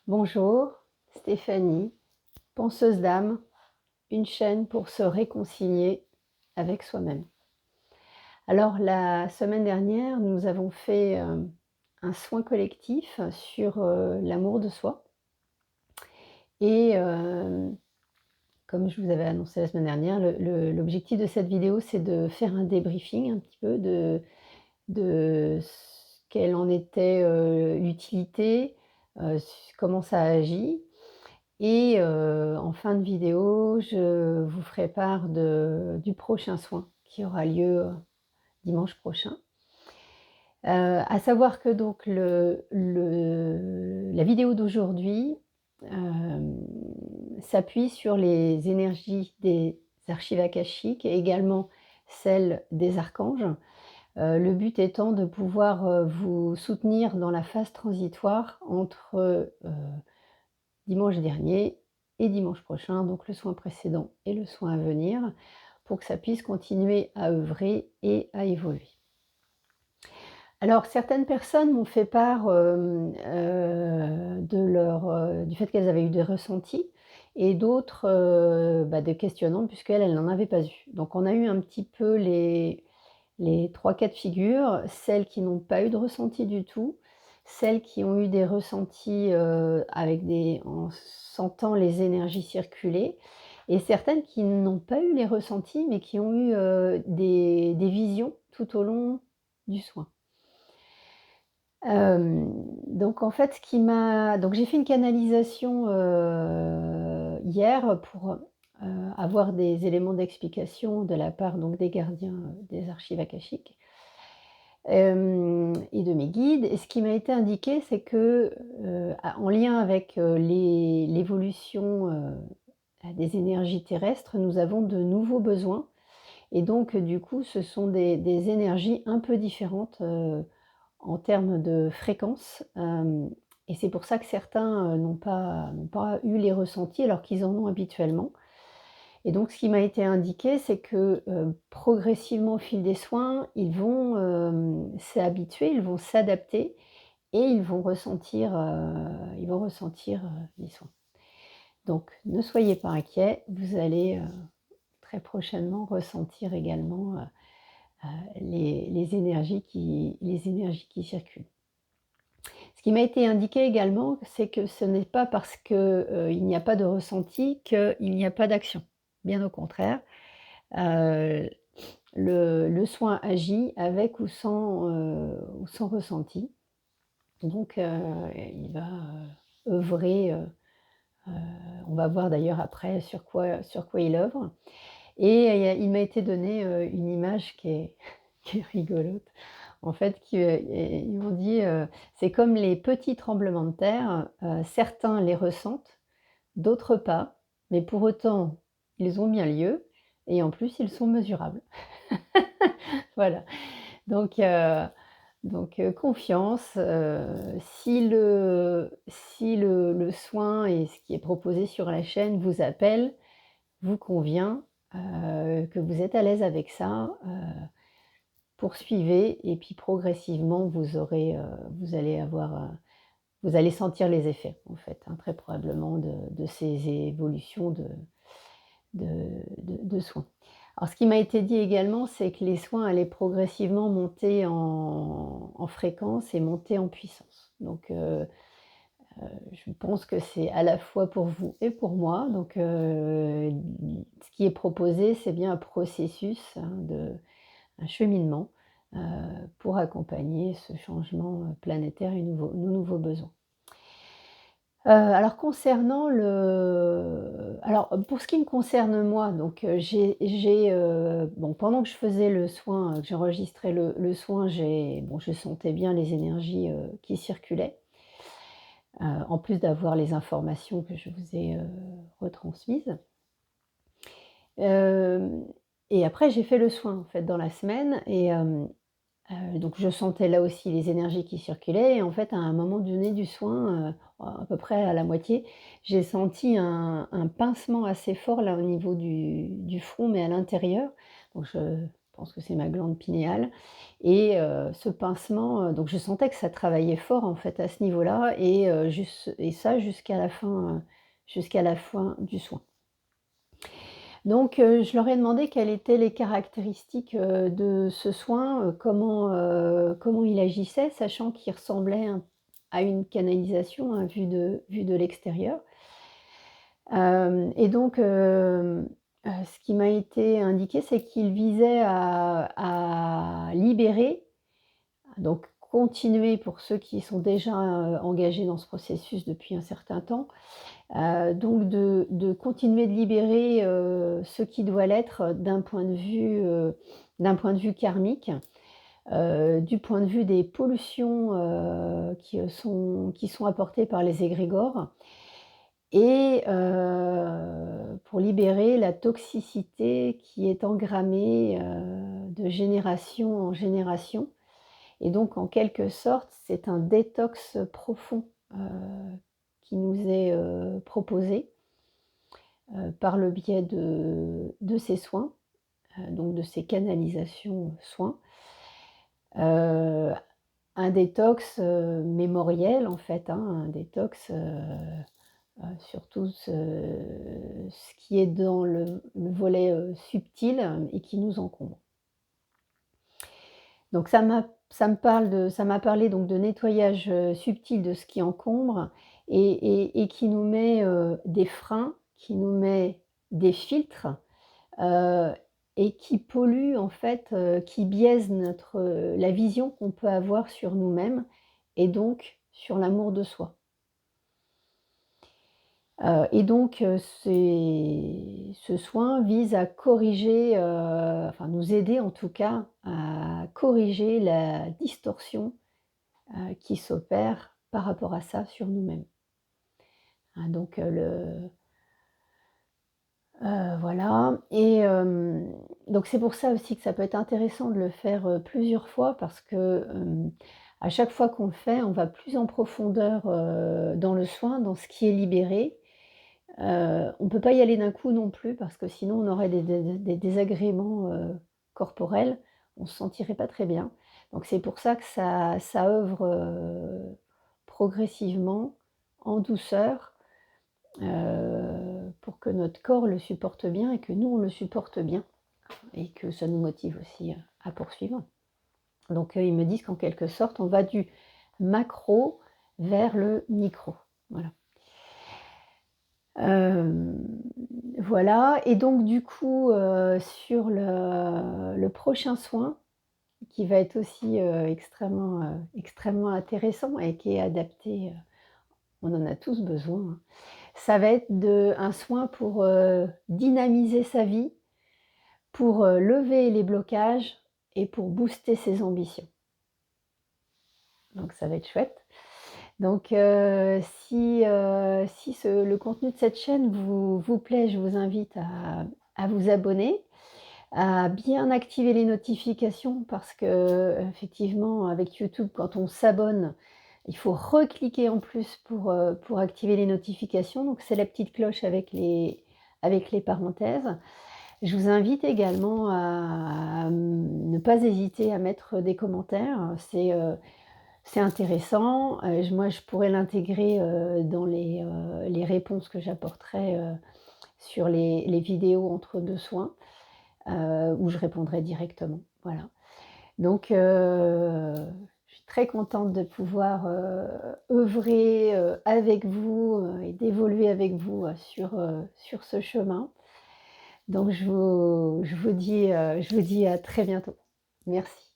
Bonjour, Stéphanie, penseuse d'âme, une chaîne pour se réconcilier avec soi-même. Alors la semaine dernière, nous avons fait, un soin collectif sur, l'amour de soi et comme je vous avais annoncé la semaine dernière, l'objectif de cette vidéo, c'est de faire un débriefing un petit peu de ce quelle en était, l'utilité, comment ça agit. Et en fin de vidéo, je vous ferai part du prochain soin qui aura lieu, dimanche prochain. À savoir que donc la vidéo d'aujourd'hui, hem, s'appuie sur les énergies des archives akashiques et également celles des archanges. Le but étant de pouvoir, vous soutenir dans la phase transitoire entre, dimanche dernier et dimanche prochain, donc le soin précédent et le soin à venir, pour que ça puisse continuer à œuvrer et à évoluer. Alors certaines personnes m'ont fait part, du fait qu'elles avaient eu des ressentis et d'autres, des questionnements puisqu'elles, elles n'en avaient pas eu. Donc on a eu un petit peu les 3 cas de figure, celles qui n'ont pas eu de ressenti du tout, celles qui ont eu des ressentis, en sentant les énergies circuler et certaines qui n'ont pas eu les ressentis, mais qui ont eu, des visions tout au long du soin. Donc en fait, donc j'ai fait une canalisation, hier pour, avoir des éléments d'explication de la part donc des gardiens, des archives akashiques, et de mes guides et ce qui m'a été indiqué, c'est que, en lien avec, l'évolution, des énergies terrestres, nous avons de nouveaux besoins et donc du coup, ce sont des énergies un peu différentes, en termes de fréquence, et c'est pour ça que certains, n'ont pas eu les ressentis alors qu'ils en ont habituellement et donc ce qui m'a été indiqué, c'est que, progressivement au fil des soins, ils vont, s'habituer, ils vont s'adapter et ils vont ressentir les soins. Donc ne soyez pas inquiets, vous allez, très prochainement ressentir également, les énergies qui circulent. Ce qui m'a été indiqué également, c'est que ce n'est pas parce que, il n'y a pas de ressenti qu'il n'y a pas d'action. Bien au contraire, heu, le soin agit avec ou sans ressenti. Donc il va, œuvrer, on va voir d'ailleurs après sur quoi il œuvre et il m'a été donné, une image qui est qui est rigolote. En fait, ils m'ont dit, c'est comme les petits tremblements de terre, certains les ressentent, d'autres pas, mais pour autant, ils ont bien lieu et en plus, ils sont mesurables. Voilà, donc confiance, si le soin et ce qui est proposé sur la chaîne vous appelle, vous convient, que vous êtes à l'aise avec ça, poursuivez et puis progressivement vous allez sentir les effets en fait, hein, très probablement de ces évolutions de soins. Alors ce qui m'a été dit également, c'est que les soins allaient progressivement monter en fréquence et monter en puissance. Donc je pense que c'est à la fois pour vous et pour moi. Donc ce qui est proposé, c'est bien un processus, hein, un cheminement, heu, pour accompagner ce changement, planétaire et nos nouveaux besoins. Alors pour ce qui me concerne moi, donc bon pendant que je faisais le soin, que j'enregistrais le soin, je sentais bien les énergies, qui circulaient, en plus d'avoir les informations que je vous ai, retransmises. Hem et après j'ai fait le soin en fait dans la semaine et donc je sentais là aussi les énergies qui circulaient et en fait, à un moment donné du soin, à peu près à la moitié, j'ai senti un pincement assez fort là au niveau du front, mais à l'intérieur. Donc je pense que c'est ma glande pinéale et ce pincement, donc je sentais que ça travaillait fort en fait à ce niveau-là et ça jusqu'à la fin du soin. Donc je leur ai demandé quelles étaient les caractéristiques, de ce soin, comment il agissait, sachant qu'il ressemblait à une canalisation, hein, vue de l'extérieur. Et donc ce qui m'a été indiqué, c'est qu'il visait à libérer, donc continuer pour ceux qui sont déjà, engagés dans ce processus depuis un certain temps, donc de continuer de libérer, ce qui doit l'être d'un point de vue karmique, du point de vue des pollutions, qui sont apportées par les égrégores et pour libérer la toxicité qui est engrammée, de génération en génération et donc en quelque sorte, c'est un détox profond, qui nous est, proposé, par le biais de ces soins, donc de ces canalisations soins. Heu, un détox, mémoriel en fait, hein, un détox, sur tout ce qui est dans le volet, subtil et qui nous encombre. Donc ça m'a parlé donc de nettoyage, subtil de ce qui encombre et qui nous met, des freins, qui nous met des filtres, heu et qui pollue en fait, qui biaise la vision qu'on peut avoir sur nous-mêmes et donc sur l'amour de soi. Et donc ce soin vise à corriger, enfin nous aider en tout cas à corriger la distorsion, qui s'opère par rapport à ça sur nous-mêmes. Hein, donc voilà et donc c'est pour ça aussi que ça peut être intéressant de le faire, plusieurs fois parce que, à chaque fois qu'on le fait, on va plus en profondeur, dans le soin, dans ce qui est libéré. On ne peut pas y aller d'un coup non plus parce que sinon on aurait des désagréments, corporels. On ne se sentirait pas très bien. Donc c'est pour ça que ça œuvre, progressivement, en douceur, pour que notre corps le supporte bien et que nous on le supporte bien et que ça nous motive aussi, à poursuivre. Donc ils me disent qu'en quelque sorte, on va du macro vers le micro. Voilà. Hem, voilà et donc du coup, sur le prochain soin qui va être aussi, extrêmement intéressant et qui est adapté, on en a tous besoin, hein. Ça va être un soin pour, dynamiser sa vie, pour, lever les blocages et pour booster ses ambitions. Donc ça va être chouette. Donc si le contenu de cette chaîne vous plaît, je vous invite à vous abonner, à bien activer les notifications parce qu'effectivement avec YouTube quand on s'abonne, il faut recliquer en plus pour activer les notifications. Donc c'est la petite cloche avec les parenthèses. Je vous invite également à ne pas hésiter à mettre des commentaires. C'est intéressant, moi je pourrais l'intégrer, dans les réponses que j'apporterai, sur les vidéos entre 2 soins, où je répondrai directement, voilà. Donc je suis très contente de pouvoir, œuvrer, avec vous, et d'évoluer avec vous, sur ce chemin. Donc je vous dis à très bientôt. Merci.